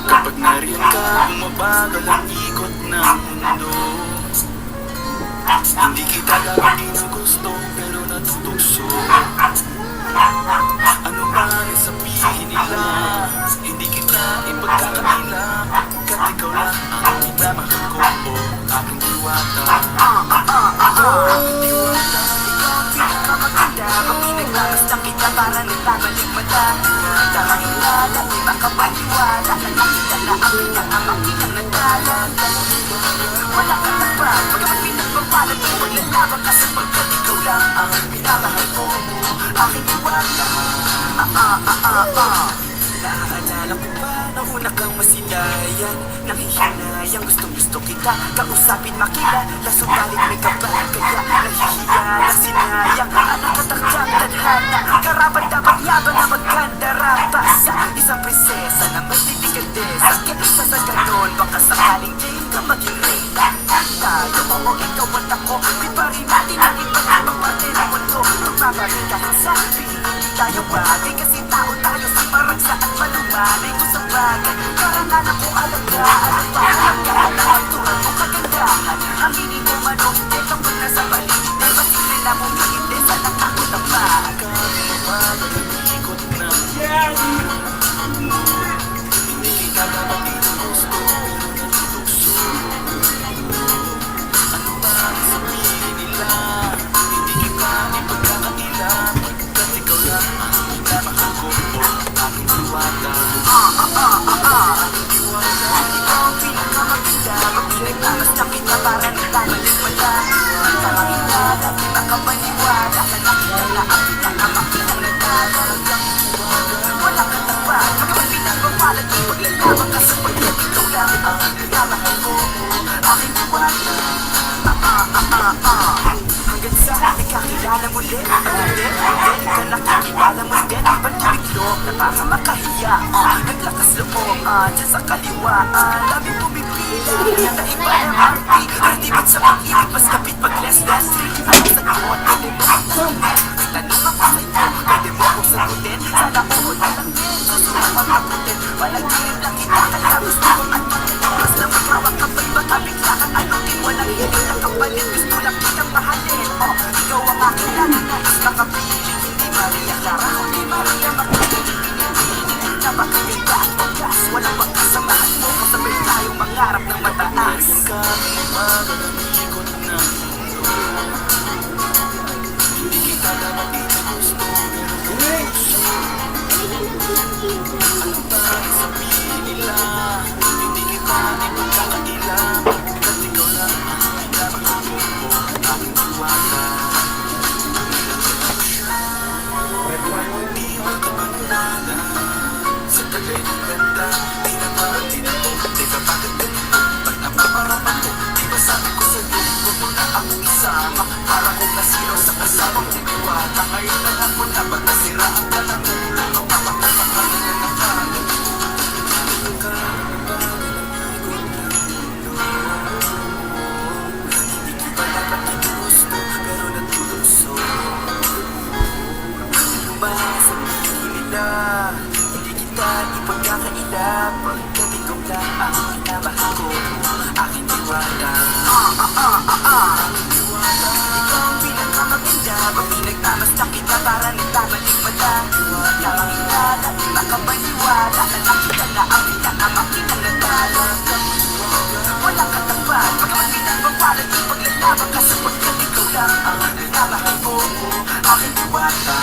Kapag nariyan ka, bumabagal ang ikot ng mundo. Hindi kita lagi ng gusto, pero natutugso. Ano man ang sabihin nila, hindi kita ipagkakaila. Kat ikaw lang ang minamahal ko, o aking diwata. Aking diwata. Ikaw ang pinakamaganda, pag pinagmamasdan kita para nagbabalik mata. Tamang hilala, di makapaniwala, nakita na ang pinangamang pinangatala. Wala kang nagpag, pagkaman pinagpapalat mo, maglalaban ka sapagkat ikaw lang ang minamahal ko, aking diwata. Naaalala ko ba na una kang masilayan, nanghihinayang gustong-gusto kita kausapin, makilala, subalit may kaba, kaya nahihiya, sinayang ang nakatakdang tadhana. Karapat dapat yaban na magkandara pa sa isang prinsesa na may delikadesa. Kaysa sa ganon, baka sakaling di ka maging reyna. Tayo, oo, ikaw at ako, may pari natin ang iba't ibang parte ng mundo. Magpaparin kahit sa hindi tayo bagay, kasi tao tayo sa maragsa at malumanay ko sa bagay. Karangan ako alaga, alam ba halaga na ang tulad mo kagandahan. Aminin mo manungkit ang pag nasa paligid, masili na mong hindi sa lang ako na ba. Bumabagal ang ikot ng mundo. Hindi kita lagi ng gusto, pero natutugso. Ano ba ang sabihin nila, hindi kita ipagkakaila. Kat ikaw lang ang minamahal ko, o aking diwata. Ikaw ang pinakamaganda, pag pinagmamasdan kita para nagbabalik mata. Tamang hilala, di makapaniwala, nakita na ang pinangamang pinangatala. Wala kang tapat, pagkaman pinagpapalat mo, maglalaban ka sapagkat ikaw lang ang minamahal ko, aking diwata. Hanggang sa nagkakilala muli, hindi ka nakikilala mo din ang pagkibiglo na baka makahiya. Naglakas loob dyan sa kaliwa, daming pumipila na iba MRT. Artibot sa pag-ibig, mas kapit pag less than 3. Anong sagot? Pwede mo akong may tanong ako sa iyo, pwede mo akong sagutin. Sana oo na lang din, susunod magagutin. Palagin lang kita, kaya gusto kong at mas na magkawak ka ba'y baka bigla kang anutin. Walang hindi na kapalit, gusto lang kitang mahalin. Ikaw ang aking lagi nais makapiling. Hindi Maria Clara, kundi Maria Magdalene. Pinipili na makaganda at wagas, walang pagkasamahan mo, kasabay tayong mangarap ng mataas. Bumabagal ang ikot ng mundo. Hindi kita lagi ng gusto, pero natutugso. Ano ba ang sabihin nila, hindi kita ipagkakaila. Kat ikaw lang ang minamahal ko, o aking diwata. Di mo ka maniwala sa tagay ng ganda. Di naman, teka bakit ganito? Ba't napaparapan mo? Di ba sabi ko sa'yo, huwag mo na akong isama. Para kong nasiraw sa kasabang tiniwata. Ngayon na lang mo na ba't nasiraan ka ng ulo? Magpapapakalan na nakalo. Hindi kita dapat ginusto, pero natutugso. Ano ba ang sabihin nila, hindi kita ipagkakaila. Pagkat ikaw lang ang minamahal ko, aking diwata. Ikaw ang pinakamaganda, pag pinagmamasdan kita para nagbabalik mata. Tamang hilala, di makapaniwala, nakita na ang pinangamang pinangatala. Wala kang tapat, pagkaman pinagpapalat mo, paglalaban ka sapagkat ikaw lang ang minamahal ko, aking diwata.